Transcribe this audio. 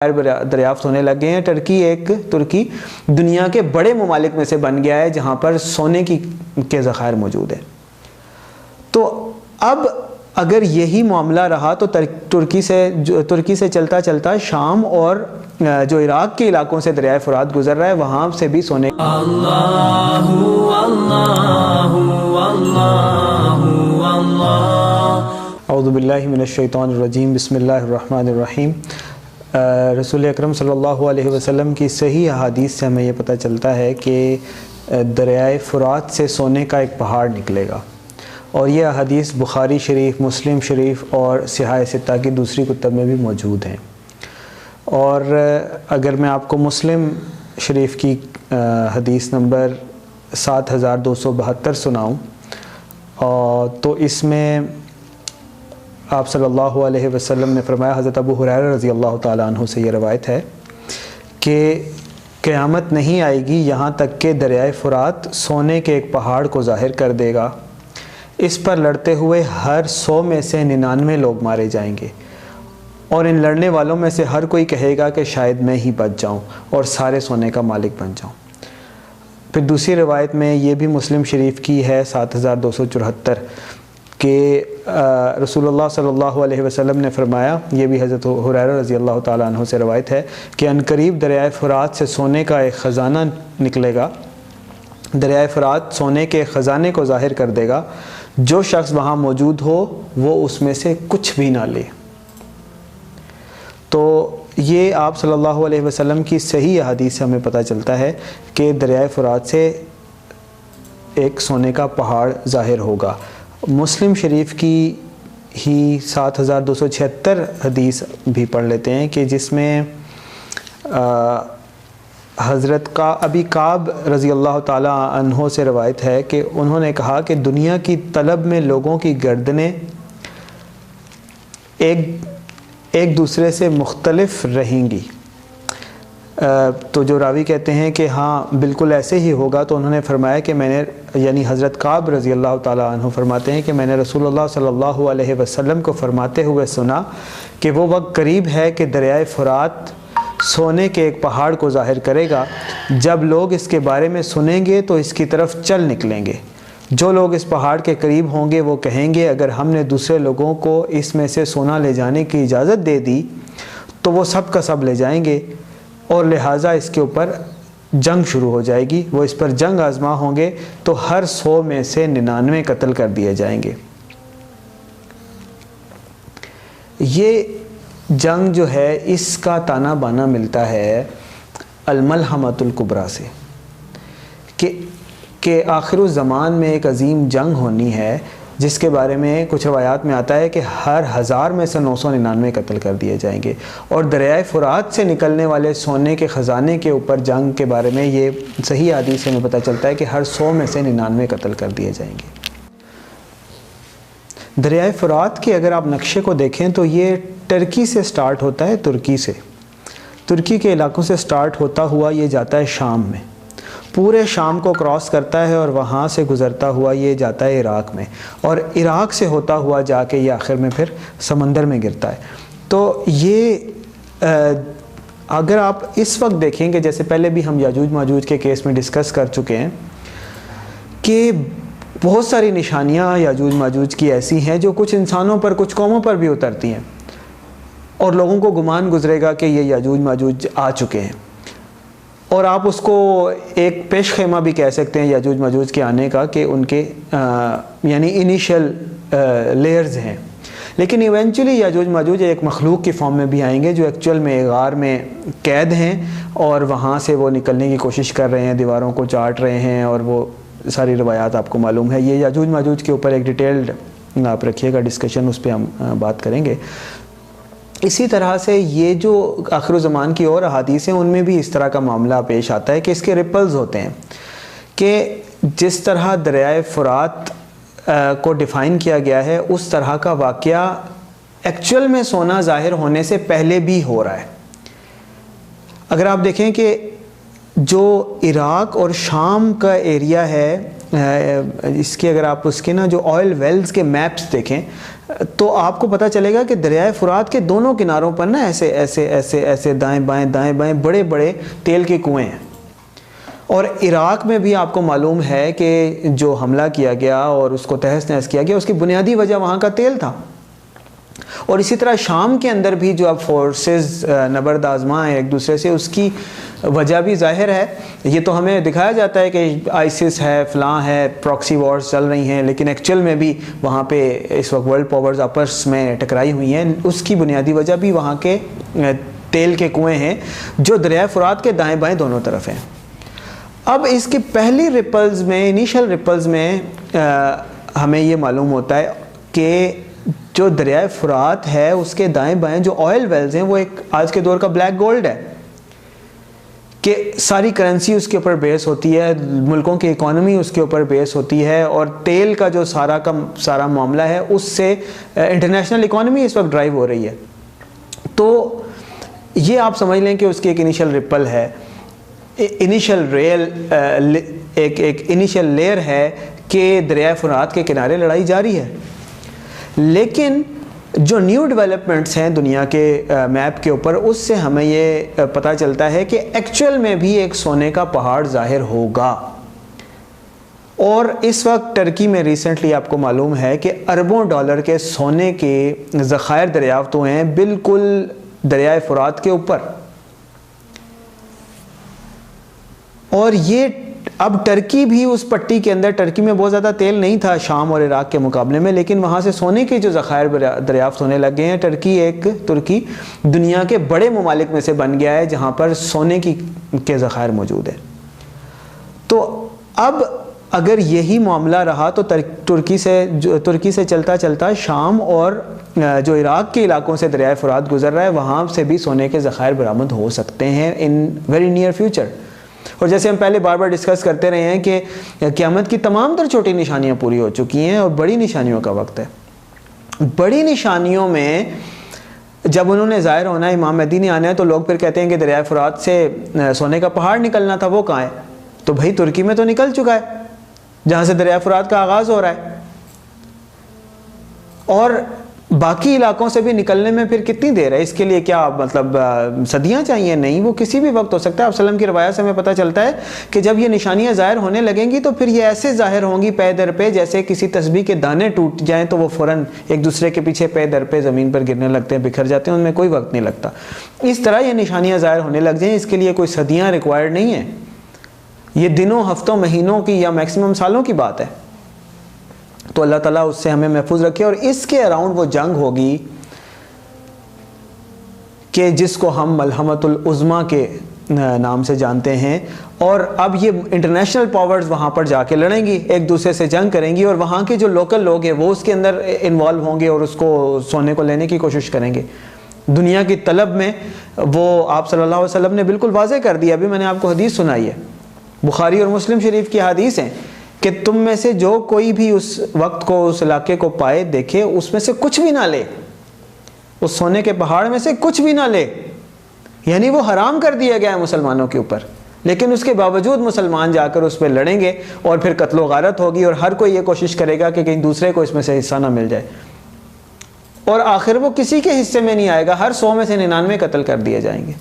دریافت ہونے لگ گئے ہیں۔ ترکی دنیا کے بڑے ممالک میں سے بن گیا ہے جہاں پر سونے کے ذخائر موجود ہیں۔ تو اب اگر یہی معاملہ رہا تو ترکی سے چلتا چلتا شام اور جو عراق کے علاقوں سے دریائے فرات گزر رہا ہے وہاں سے بھی سونے اللہ اللہ اللہ اللہ۔ اعوذ باللہ من الشیطان الرجیم، بسم اللہ الرحمن الرحیم۔ رسول اکرم صلی اللہ علیہ وسلم کی صحیح احادیث سے ہمیں یہ پتہ چلتا ہے کہ دریائے فرات سے سونے کا ایک پہاڑ نکلے گا، اور یہ احادیث بخاری شریف، مسلم شریف اور صحاح ستہ کی دوسری کتب میں بھی موجود ہیں۔ اور اگر میں آپ کو مسلم شریف کی حدیث نمبر 7272 سناؤں تو اس میں آپ صلی اللہ علیہ وسلم نے فرمایا، حضرت ابو ہریرہ رضی اللہ تعالیٰ عنہ سے یہ روایت ہے کہ قیامت نہیں آئے گی یہاں تک کہ دریائے فرات سونے کے ایک پہاڑ کو ظاہر کر دے گا، اس پر لڑتے ہوئے ہر 100 میں سے 99 لوگ مارے جائیں گے، اور ان لڑنے والوں میں سے ہر کوئی کہے گا کہ شاید میں ہی بچ جاؤں اور سارے سونے کا مالک بن جاؤں۔ پھر دوسری روایت میں یہ بھی مسلم شریف کی ہے 7274 کہ رسول اللہ صلی اللہ علیہ وسلم نے فرمایا، یہ بھی حضرت ہریرہ رضی اللہ تعالیٰ عنہ سے روایت ہے کہ عنقریب دریائے فرات سے سونے کا ایک خزانہ نکلے گا، دریائے فرات سونے کے خزانے کو ظاہر کر دے گا، جو شخص وہاں موجود ہو وہ اس میں سے کچھ بھی نہ لے۔ تو یہ آپ صلی اللہ علیہ وسلم کی صحیح احادیث سے ہمیں پتہ چلتا ہے کہ دریائے فرات سے ایک سونے کا پہاڑ ظاہر ہوگا۔ مسلم شریف کی ہی 7276 حدیث بھی پڑھ لیتے ہیں کہ جس میں حضرت ابی کعب رضی اللہ تعالیٰ عنہ سے روایت ہے کہ انہوں نے کہا کہ دنیا کی طلب میں لوگوں کی گردنیں ایک دوسرے سے مختلف رہیں گی۔ تو جو راوی کہتے ہیں کہ ہاں بالکل ایسے ہی ہوگا، تو انہوں نے فرمایا کہ میں نے، یعنی حضرت کعب رضی اللہ تعالیٰ عنہ فرماتے ہیں کہ میں نے رسول اللہ صلی اللہ علیہ وسلم کو فرماتے ہوئے سنا کہ وہ وقت قریب ہے کہ دریائے فرات سونے کے ایک پہاڑ کو ظاہر کرے گا، جب لوگ اس کے بارے میں سنیں گے تو اس کی طرف چل نکلیں گے۔ جو لوگ اس پہاڑ کے قریب ہوں گے وہ کہیں گے اگر ہم نے دوسرے لوگوں کو اس میں سے سونا لے جانے کی اجازت دے دی تو وہ سب کا سب لے جائیں گے، اور لہٰذا اس کے اوپر جنگ شروع ہو جائے گی، وہ اس پر جنگ آزما ہوں گے تو ہر 100 میں سے 99 قتل کر دیے جائیں گے۔ یہ جنگ جو ہے اس کا تانا بانا ملتا ہے الملحمۃ الکبریٰ سے کہ آخر الزمان میں ایک عظیم جنگ ہونی ہے، جس کے بارے میں کچھ روایات میں آتا ہے کہ ہر 1000 میں سے 999 قتل کر دیے جائیں گے، اور دریائے فرات سے نکلنے والے سونے کے خزانے کے اوپر جنگ کے بارے میں یہ صحیح حدیث سے ہمیں پتہ چلتا ہے کہ ہر 100 میں سے 99 قتل کر دیے جائیں گے۔ دریائے فرات کے اگر آپ نقشے کو دیکھیں تو یہ ٹرکی سے سٹارٹ ہوتا ہے، ترکی کے علاقوں سے سٹارٹ ہوتا ہوا یہ جاتا ہے شام میں، پورے شام کو کراس کرتا ہے اور وہاں سے گزرتا ہوا یہ جاتا ہے عراق میں، اور عراق سے ہوتا ہوا جا کے یہ آخر میں پھر سمندر میں گرتا ہے۔ تو یہ اگر آپ اس وقت دیکھیں کہ جیسے پہلے بھی ہم یاجوج ماجوج کے کیس میں ڈسکس کر چکے ہیں کہ بہت ساری نشانیاں یاجوج ماجوج کی ایسی ہیں جو کچھ انسانوں پر، کچھ قوموں پر بھی اترتی ہیں، اور لوگوں کو گمان گزرے گا کہ یہ یاجوج ماجوج آ چکے ہیں، اور آپ اس کو ایک پیش خیمہ بھی کہہ سکتے ہیں یاجوج ماجوج کے آنے کا کہ ان کے یعنی انیشل لیئرز ہیں، لیکن ایونچولی یاجوج ماجوج ایک مخلوق کی فارم میں بھی آئیں گے جو ایکچول میں غار میں قید ہیں، اور وہاں سے وہ نکلنے کی کوشش کر رہے ہیں، دیواروں کو چاٹ رہے ہیں، اور وہ ساری روایات آپ کو معلوم ہے۔ یہ یاجوج ماجوج کے اوپر ایک ڈیٹیلڈ آپ رکھیے گا ڈسکشن، اس پہ ہم بات کریں گے۔ اسی طرح سے یہ جو آخر الزمان کی اور احادیث ہیں ان میں بھی اس طرح کا معاملہ پیش آتا ہے کہ اس کے ریپلز ہوتے ہیں، کہ جس طرح دریائے فرات کو ڈیفائن کیا گیا ہے اس طرح کا واقعہ ایکچول میں سونا ظاہر ہونے سے پہلے بھی ہو رہا ہے۔ اگر آپ دیکھیں کہ جو عراق اور شام کا ایریا ہے، اس کے اگر آپ اس کے جو آئل ویلز کے میپس دیکھیں، تو آپ کو پتہ چلے گا کہ دریائے فرات کے دونوں کناروں پر نا ایسے ایسے ایسے ایسے دائیں بائیں بڑے بڑے تیل کے کنویں ہیں. اور عراق میں بھی آپ کو معلوم ہے کہ جو حملہ کیا گیا اور اس کو تہس نہس کیا گیا، اس کی بنیادی وجہ وہاں کا تیل تھا. اور اسی طرح شام کے اندر بھی جو اب فورسز نبرد آزما ہیں ایک دوسرے سے، اس کی وجہ بھی ظاہر ہے. یہ تو ہمیں دکھایا جاتا ہے کہ آئسس ہے، فلاں ہے، پراکسی وارز چل رہی ہیں، لیکن ایکچوئل میں بھی وہاں پہ اس وقت ورلڈ پاورز آپس میں ٹکرائی ہوئی ہیں. اس کی بنیادی وجہ بھی وہاں کے تیل کے کنویں ہیں جو دریائے فرات کے دائیں بائیں دونوں طرف ہیں. اب اس کی پہلی رپلز میں، انیشل رپلز میں ہمیں یہ معلوم ہوتا ہے کہ جو دریائے فرات ہے اس کے دائیں بائیں جو آئل ویلز ہیں وہ ایک آج کے دور کا بلیک گولڈ ہے، کہ ساری کرنسی اس کے اوپر بیس ہوتی ہے، ملکوں کی اکانومی اس کے اوپر بیس ہوتی ہے، اور تیل کا جو سارا معاملہ ہے اس سے انٹرنیشنل اکانومی اس وقت ڈرائیو ہو رہی ہے. تو یہ آپ سمجھ لیں کہ اس کی ایک انیشل رپل ہے، انیشل ریل، ایک انیشل لیئر ہے کہ دریائے فرات کے کنارے لڑائی جاری ہے. لیکن جو نیو ڈیولپمنٹس ہیں دنیا کے میپ کے اوپر، اس سے ہمیں یہ پتہ چلتا ہے کہ ایکچوئل میں بھی ایک سونے کا پہاڑ ظاہر ہوگا. اور اس وقت ٹرکی میں ریسنٹلی آپ کو معلوم ہے کہ اربوں ڈالر کے سونے کے ذخائر دریافت ہوئے ہیں بالکل دریائے فرات کے اوپر. اور یہ اب ٹرکی بھی اس پٹی کے اندر، ٹرکی میں بہت زیادہ تیل نہیں تھا شام اور عراق کے مقابلے میں، لیکن وہاں سے سونے کے جو ذخائر دریافت ہونے لگ گئے ہیں. ترکی دنیا کے بڑے ممالک میں سے بن گیا ہے جہاں پر سونے کے ذخائر موجود ہیں. تو اب اگر یہی معاملہ رہا تو ترکی سے چلتا شام اور جو عراق کے علاقوں سے دریائے فرات گزر رہا ہے وہاں سے بھی سونے کے ذخائر برآمد ہو سکتے ہیں ان ویری نیئر فیوچر. اور جیسے ہم پہلے بار بار ڈسکس کرتے رہے ہیں کہ قیامت کی تمام تر چھوٹی نشانیاں پوری ہو چکی ہیں اور بڑی نشانیوں کا وقت ہے. بڑی نشانیوں میں جب انہوں نے ظاہر ہونا ہے، امام مہدی نے آنا ہے، تو لوگ پھر کہتے ہیں کہ دریائے فرات سے سونے کا پہاڑ نکلنا تھا، وہ کہاں ہے؟ تو بھائی ترکی میں تو نکل چکا ہے جہاں سے دریائے فرات کا آغاز ہو رہا ہے. اور باقی علاقوں سے بھی نکلنے میں پھر کتنی دیر ہے؟ اس کے لیے کیا مطلب صدیاں چاہیے؟ نہیں، وہ کسی بھی وقت ہو سکتا ہے. آپ وسلم کی روایت سے ہمیں پتہ چلتا ہے کہ جب یہ نشانیاں ظاہر ہونے لگیں گی تو پھر یہ ایسے ظاہر ہوں گی پے در پہ، جیسے کسی تسبیح کے دانے ٹوٹ جائیں تو وہ فوراً ایک دوسرے کے پیچھے پے در پہ زمین پر گرنے لگتے ہیں، بکھر جاتے ہیں، ان میں کوئی وقت نہیں لگتا. اس طرح یہ نشانیاں ظاہر ہونے لگ جائیں. اس کے لیے کوئی صدیاں ریکوائرڈ نہیں ہیں، یہ دنوں، ہفتوں، مہینوں کی یا میکسیمم سالوں کی بات ہے. تو اللہ تعالیٰ اس سے ہمیں محفوظ رکھے. اور اس کے اراؤنڈ وہ جنگ ہوگی کہ جس کو ہم ملحمۃ العظمیٰ کے نام سے جانتے ہیں. اور اب یہ انٹرنیشنل پاورز وہاں پر جا کے لڑیں گی، ایک دوسرے سے جنگ کریں گی، اور وہاں کے جو لوکل لوگ ہیں وہ اس کے اندر انوالو ہوں گے اور اس کو سونے کو لینے کی کوشش کریں گے. دنیا کی طلب میں وہ آپ صلی اللہ علیہ وسلم نے بالکل واضح کر دیا. ابھی میں نے آپ کو حدیث سنائی ہے، بخاری اور مسلم شریف کی حدیث ہیں کہ تم میں سے جو کوئی بھی اس وقت کو، اس علاقے کو پائے، دیکھے، اس میں سے کچھ بھی نہ لے، اس سونے کے پہاڑ میں سے کچھ بھی نہ لے. یعنی وہ حرام کر دیا گیا ہے مسلمانوں کے اوپر، لیکن اس کے باوجود مسلمان جا کر اس پہ لڑیں گے اور پھر قتل و غارت ہوگی، اور ہر کوئی یہ کوشش کرے گا کہ کہیں دوسرے کو اس میں سے حصہ نہ مل جائے، اور آخر وہ کسی کے حصے میں نہیں آئے گا. ہر 100 میں سے 99 قتل کر دیے جائیں گے.